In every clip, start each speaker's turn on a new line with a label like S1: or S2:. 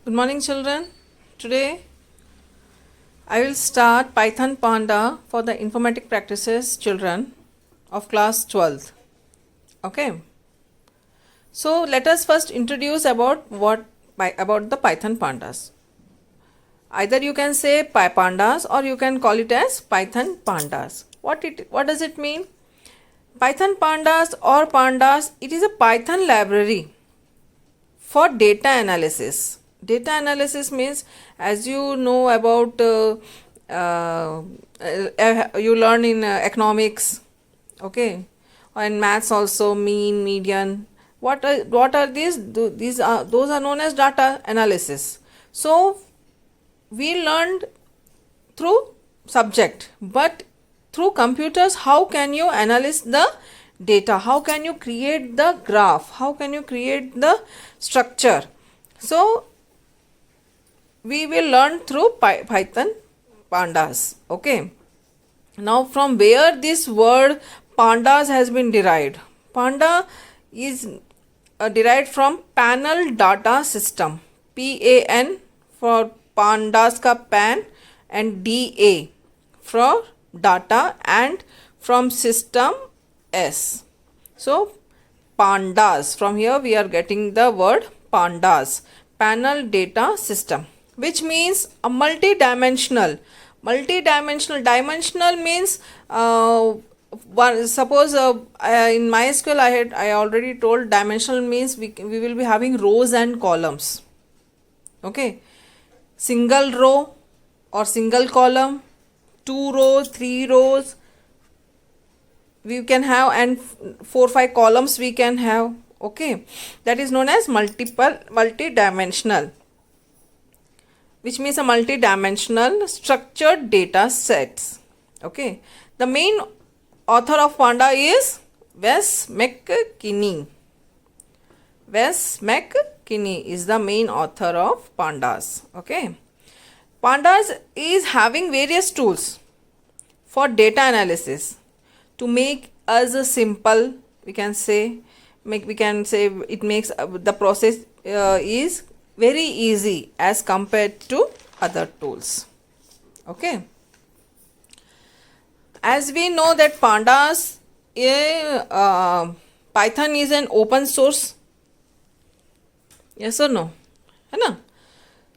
S1: Good morning, children. Today I will start Python Panda for the informatic practices children of class 12th. Okay. So let us first introduce about the Python Pandas. Either you can say Pandas or you can call it as Python Pandas. What does it mean? Python Pandas or Pandas, it is a Python library for data analysis. Data analysis means, as you know about you learn in economics, okay, and maths also, mean, median. What are these? Those are known as data analysis. So we learned through subject, but through computers, how can you analyze the data? How can you create the graph? How can you create the structure? So we will learn through Python Pandas. Okay. Now from where this word pandas has been derived? Panda is derived from panel data system. PAN for pandas ka pan, and DA for data, and from system S. So pandas, from here we are getting the word pandas, panel data system, which means a multi-dimensional. Dimensional means suppose in MySQL I already told dimensional means we will be having rows and columns. Okay, single row or single column, 2 rows, 3 rows we can have, and 4-5 columns we can have. Okay, that is known as multi-dimensional, which means a multi-dimensional structured data sets. Okay, the main author of Panda is Wes McKinney. Wes McKinney is the main author of Pandas. Okay, Pandas is having various tools for data analysis to make us a simple. We can say it makes the process is very easy as compared to other tools. Okay, as we know that Pandas, Python is an open source. Yes or no? है ना?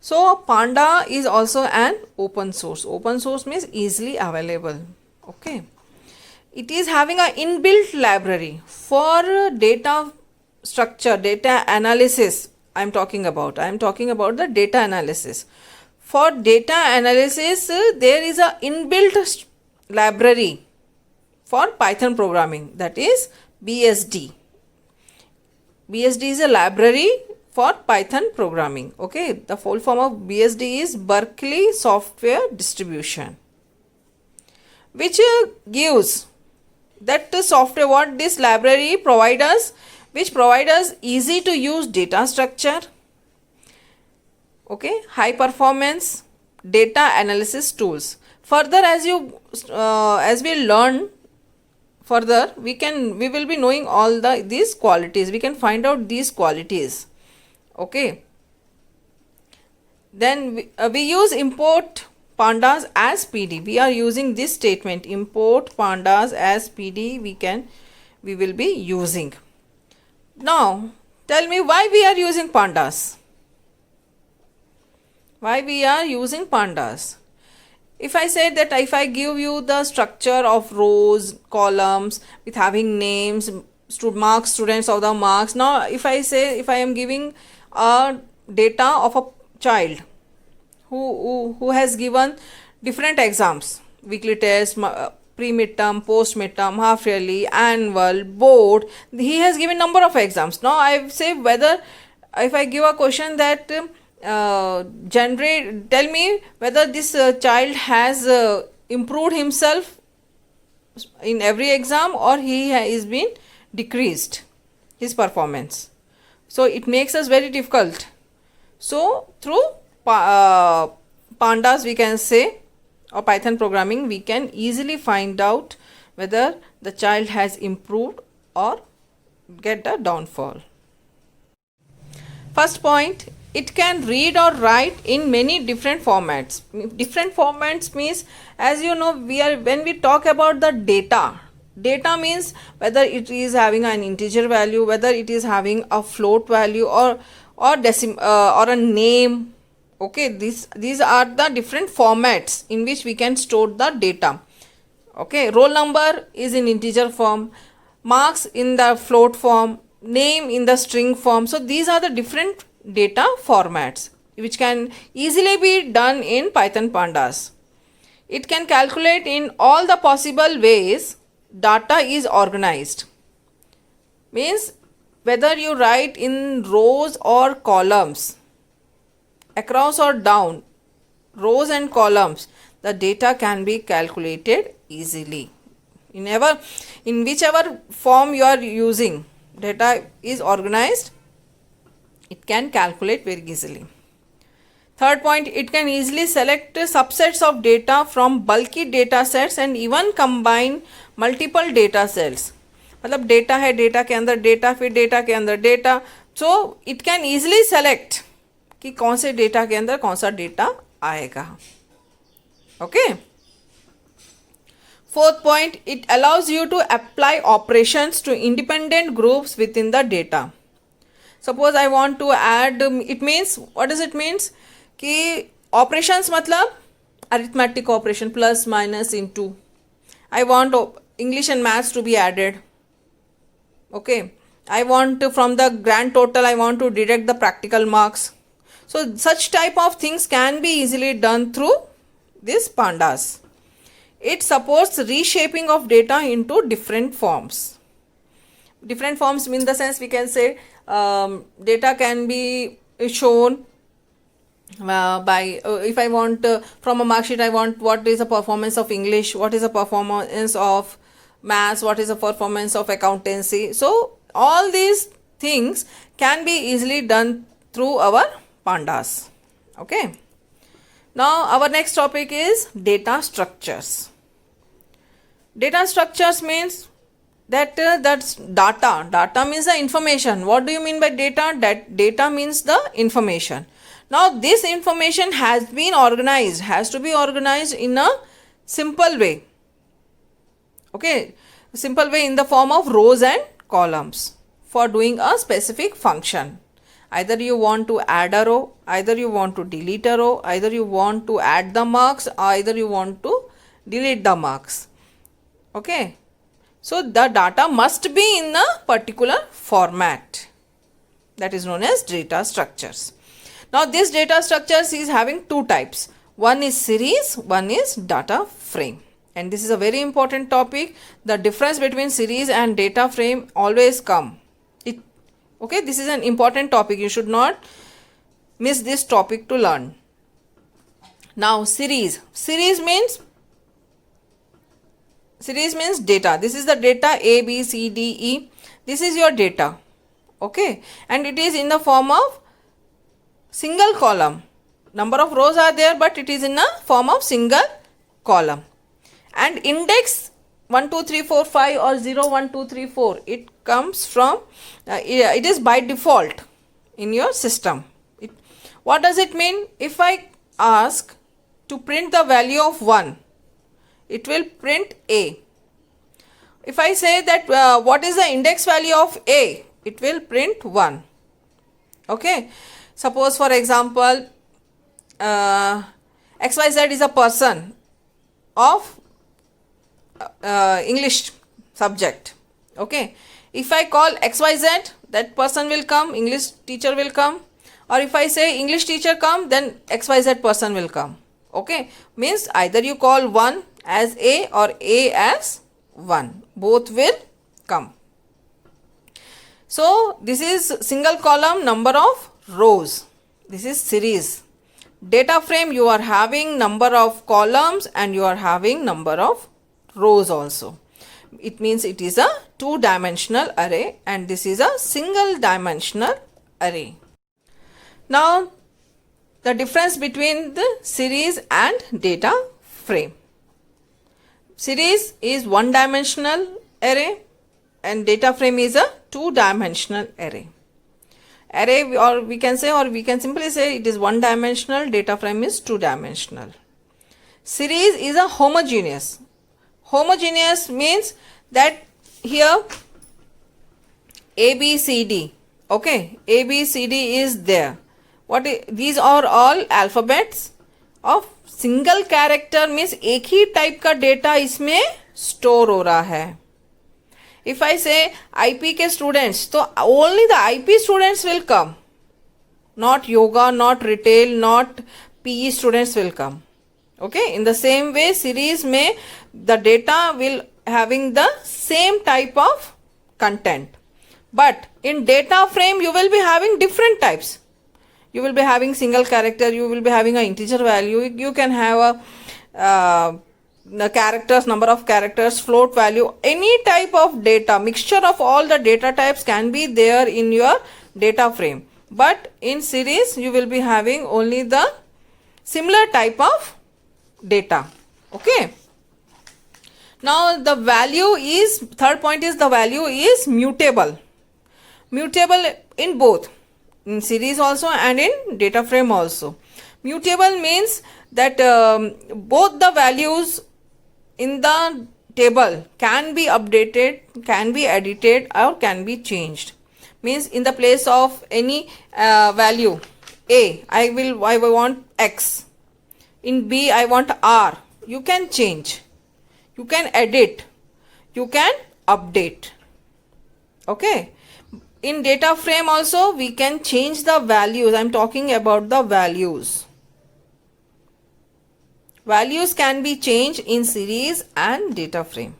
S1: So Panda is also an open source. Open source means easily available. Okay, it is having an inbuilt library for data structure, data analysis. I am talking about the data analysis. For data analysis, there is a inbuilt library for Python programming, that is BSD. BSD is a library for Python programming. Okay, the full form of BSD is Berkeley Software Distribution, which gives that software, what this library provides us, which provide us easy to use data structure, okay, high performance data analysis tools. Further, as we learn further, we will be knowing all these qualities. We can find out these qualities. Okay, then we use import pandas as PD. We are using this statement, import pandas as PD. We will be using. Now tell me why we are using pandas. Why we are using pandas? If I say that, if I give you the structure of rows, columns with having names, marks, students of the marks. Now if I am giving a data of a child who has given different exams, weekly test, pre-midterm, post-midterm, half-yearly, annual, board. He has given number of exams. Now I say, whether if I give a question that tell me whether this child has improved himself in every exam, or he has been decreased his performance. So it makes us very difficult. So through pandas, we can say, or Python programming, we can easily find out whether the child has improved or get a downfall. First point, it can read or write in many different formats. Different formats means, as you know, when we talk about the data means whether it is having an integer value, whether it is having a float value, or or a name. Okay, these are the different formats in which we can store the data. Okay, roll number is in integer form, marks in the float form, name in the string form. So these are the different data formats which can easily be done in Python pandas. It can calculate in all the possible ways data is organized. Means whether you write in rows or columns, across or down, rows and columns, the data can be calculated easily. In whichever form you are using, data is organized, it can calculate very easily. Third point, it can easily select subsets of data from bulky data sets and even combine multiple data sets. मतलब data है, data के अंदर data, फिर data के अंदर data. So it can easily select कि कौन से डेटा के अंदर कौन सा डेटा आएगा. Okay. Fourth point, it allows you to apply operations to independent groups within the data. Suppose I want to add, it means, what does it means? कि operations मतलब arithmetic operation, plus, minus, into. I want English and maths to be added. Okay. I want from the grand total, I want to deduct the practical marks. So such type of things can be easily done through this pandas. It supports reshaping of data into different forms. Different forms in the sense we can say data can be shown by if I want from a mark sheet, I want what is the performance of English, what is the performance of maths, what is the performance of accountancy. So all these things can be easily done through our pandas. Okay. Now our next topic is data structures. Data structures means that's data. Data means the information. What do you mean by data? That data means the information. Now this information has been organized, has to be organized in a simple way. Okay, simple way in the form of rows and columns for doing a specific function. Either you want to add a row, either you want to delete a row, either you want to add the marks, either you want to delete the marks. Okay. So the data must be in a particular format, that is known as data structures. Now this data structures is having two types. One is series, one is data frame. And this is a very important topic. The difference between series and data frame always come. Okay, this is an important topic. You should not miss this topic to learn. Now series. Series means data. This is the data A, B, C, D, E. This is your data. Okay, and it is in the form of single column. Number of rows are there, but it is in a form of single column. And index 1, 2, 3, 4, 5 or 0, 1, 2, 3, 4. It comes from, it is by default in your system. What does it mean? If I ask to print the value of 1, it will print A. If I say that what is the index value of A, it will print 1. Okay. Suppose for example, XYZ is a person of English subject. Okay. If I call XYZ, that person will come, English teacher will come. Or if I say English teacher come, then XYZ person will come. Okay. Means either you call 1 as A or A as 1. Both will come. So this is single column, number of rows. This is series. Data frame, you are having number of columns and you are having number of rows also. It means it is a two-dimensional array and this is a single dimensional array. Now the difference between the series and data frame. Series is one-dimensional array and data frame is a two-dimensional array. Array, or we can say, or we can simply say it is one dimensional, data frame is two dimensional. Series is a homogeneous. Homogeneous means that here A, B, C, D. Okay, A, B, C, D is there. These are all alphabets of single character, means एक ही type का data इसमें store हो रहा है. If I say IP के students, तो only the IP students will come. Not yoga, not retail, not PE students will come. Okay, in the same way series में the data will having the same type of content. But in data frame you will be having different types. You will be having single character, you will be having an integer value, you can have the characters, number of characters, float value, any type of data, mixture of all the data types can be there in your data frame. But in series you will be having only the similar type of data. Okay. Now the value is, third point is the value is mutable. Mutable in both, in series also and in data frame also. Mutable means that both the values in the table can be updated, can be edited, or can be changed. Means in the place of any value A, I want X. In B, I want R. You can change, you can edit, you can update. Okay. In data frame also we can change the values. I am talking about the values. Values can be changed in series and data frame.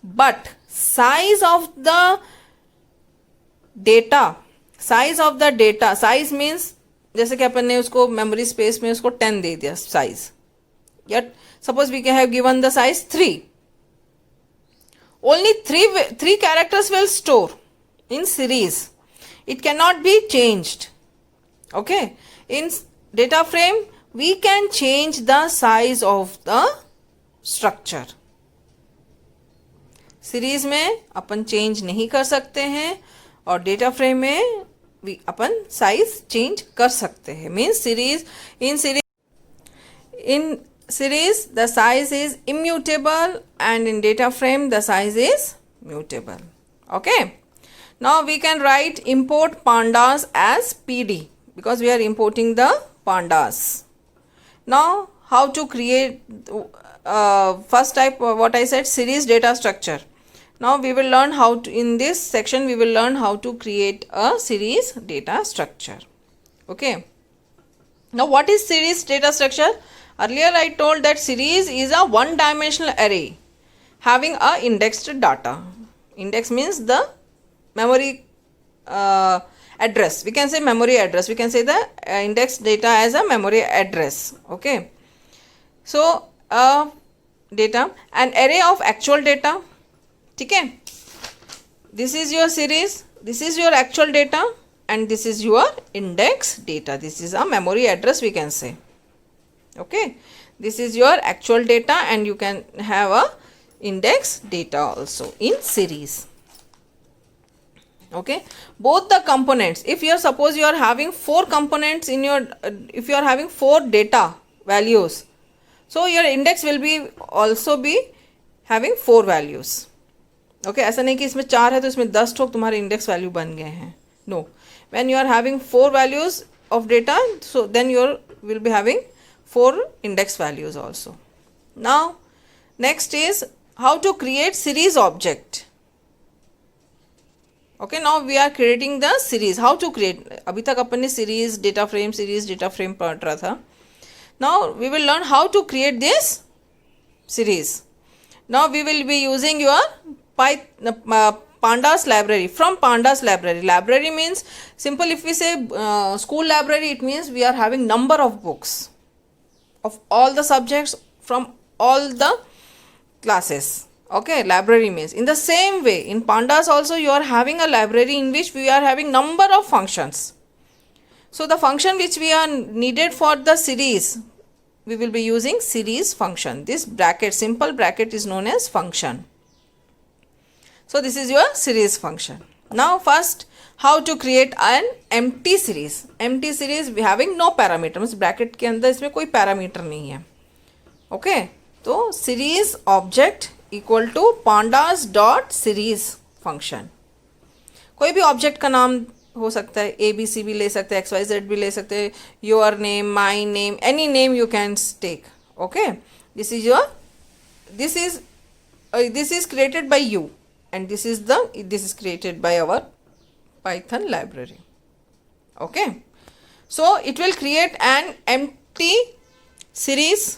S1: But size of the data, size means जैसे कि अपन ने उसको memory space में उसको 10 दे दिया size. Yet suppose we can have given the size 3. Only three characters will store in series. It cannot be changed. Okay. In data frame we can change the size of the structure. Series में अपन change नहीं कर सकते हैं और data frame में अपन size change कर सकते हैं. Means in series the size is immutable and in data frame the size is mutable. Okay. Now we can write import pandas as PD because we are importing the pandas. Now how to create first type, what I said, series data structure. Now we will learn how to, in this section we will learn how to create a series data structure. Okay. Now what is series data structure? Earlier I told that series is a one dimensional array having a indexed data. Index means the memory address. We can say memory address. We can say the indexed data as a memory address. Okay. So data, an array of actual data. Okay. This is your series, this is your actual data, and this is your index data. This is a memory address we can say. Okay. This is your actual data and you can have a index data also in series. Okay. Both the components, if you are, suppose you are having 4 components in your, if you are having 4 data values, so your index will be also be having 4 values. Okay. ऐसा नहीं कि इसमें 4 है तो इसमें 10 ठोक तुम्हारे index value बन गए हैं. No. When you are having 4 values of data, so then you will be having 4 index values also. Now next is how to create series object. Okay, now we are creating the series. How to create? अभी तक अपन ने series data frame पढ़ रहा था. Now we will learn how to create this series. Now we will be using your pandas library. From pandas library. Library means simple. If we say school library, it means we are having number of books of all the subjects from all the classes. Okay, library means in the same way in pandas also you are having a library in which we are having number of functions. So the function which we are needed for the series, we will be using series function. This bracket, simple bracket, is known as function. So this is your series function. Now first how to create an empty series. empty series having no parameter, means bracket के अंदर इसमें कोई parameter नहीं है. Okay, तो series object equal to pandas dot series function. कोई भी object का नाम हो सकता है, ABC भी ले सकते हैं, XYZ भी ले सकते हैं, your name, my name, any name you can take. Okay, this is your, this is created by you, and this is created by our Python library. Okay, so it will create an empty series,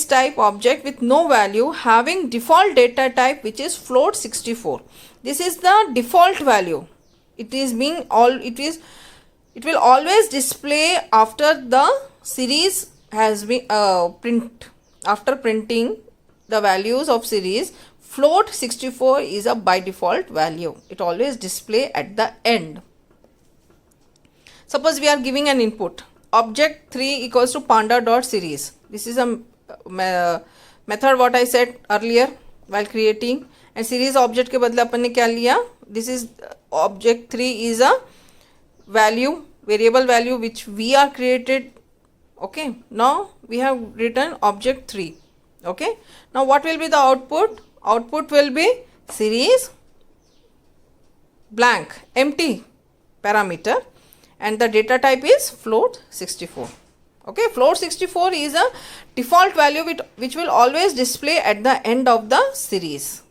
S1: type object with no value having default data type which is float 64. This is the default value. It will always display after the series has been after printing the values of series. Float 64 is a by default value. It always display at the end. Suppose we are giving an input object 3 equals to panda dot series. This is a method what I said earlier while creating. And series object के बदले अपन ने क्या लिया? This is object 3 is a value, variable value which we are created. Okay, now we have written object 3. Okay, now what will be the output? Output will be series blank, empty parameter, and the data type is float 64. Okay, float 64 is a default value which will always display at the end of the series.